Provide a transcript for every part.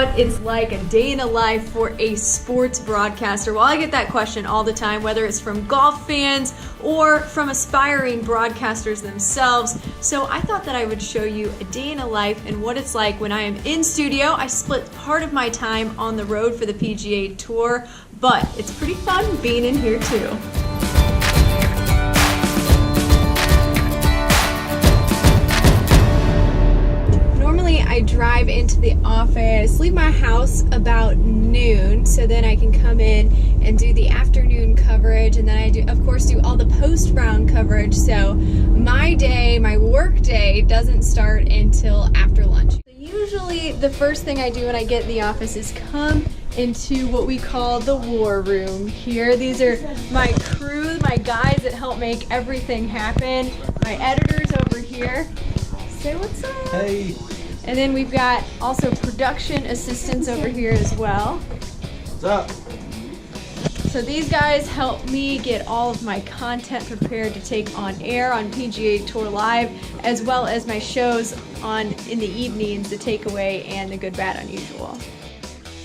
what it's like, a day in a life for a sports broadcaster. Well, I get that question all the time, whether it's from golf fans or from aspiring broadcasters themselves. So I thought that I would show you a day in a life and what it's like when I am in studio. I split part of my time on the road for the PGA Tour, but it's pretty fun being in here too. I drive into the office, leave my house about noon, so then I can come in and do the afternoon coverage, and then I do, of course, do all the post-round coverage. So my day, my work day, doesn't start until after lunch. Usually the first thing I do when I get in the office is come into what we call the war room here. These are my crew, my guys that help make everything happen. My editors over here. Say what's up. Hey. And then we've got also production assistants over here as well. What's up? So these guys help me get all of my content prepared to take on air on PGA Tour Live, as well as my shows in the evenings, The Takeaway and The Good, Bad, Unusual.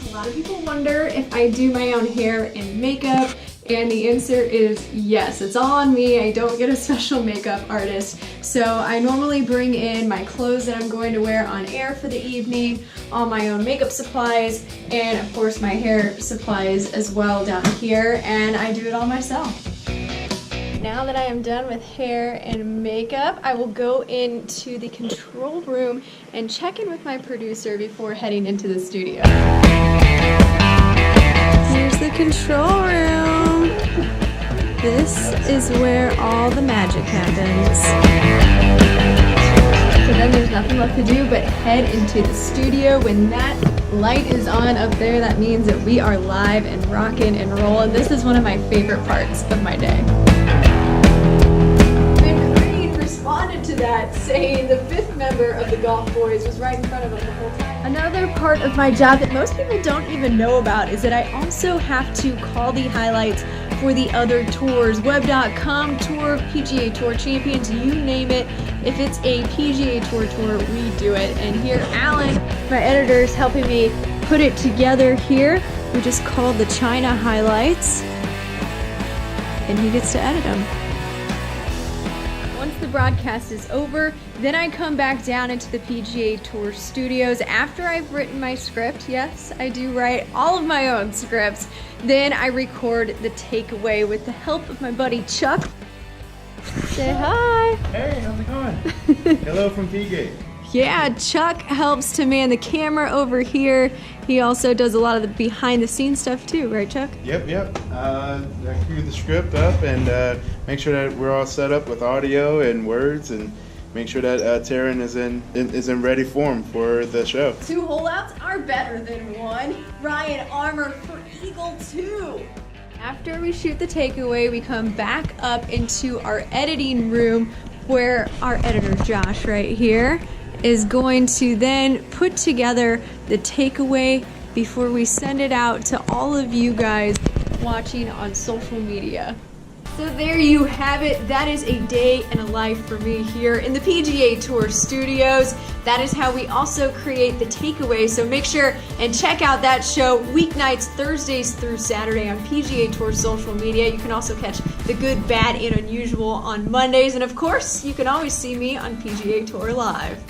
A lot of people wonder if I do my own hair and makeup, and the answer is yes. It's all on me. I don't get a special makeup artist. So I normally bring in my clothes that I'm going to wear on air for the evening, all my own makeup supplies, and of course my hair supplies as well down here, and I do it all myself. Now that I am done with hair and makeup, I will go into the control room and check in with my producer before heading into the studio. Here's the control room. This is where all the magic happens. So then there's nothing left to do but head into the studio. When that light is on up there, that means that we are live and rocking and rolling. This is one of my favorite parts of my day. And Green responded to that saying the fifth member of the Golf Boys was right in front of him the whole time. Another part of my job that most people don't even know about is that I also have to call the highlights for the other tours. Web.com tour, PGA Tour Champions, you name it. If it's a PGA Tour, we do it. And here, Alan, my editor, is helping me put it together here. We just called the China highlights, and he gets to edit them. Once the broadcast is over, then I come back down into the PGA Tour studios after I've written my script. Yes, I do write all of my own scripts. Then I record the takeaway with the help of my buddy Chuck. Say hi. Hey, how's it going? Hello from PGA. Yeah, Chuck helps to man the camera over here. He also does a lot of the behind the scenes stuff too, right Chuck? Yep. I cue the script up and make sure that we're all set up with audio and words, and make sure that Teryn is in ready form for the show. 2 holdouts are better than 1. Ryan Armour for Eagle 2. After we shoot the takeaway, we come back up into our editing room where our editor Josh right here is going to then put together the takeaway before we send it out to all of you guys watching on social media. So there you have it. That is a day in a life for me here in the PGA Tour studios. That is how we also create the takeaway. So make sure and check out that show weeknights, Thursdays through Saturday on PGA Tour social media. You can also catch the Good, Bad, and Unusual on Mondays. And of course, you can always see me on PGA Tour Live.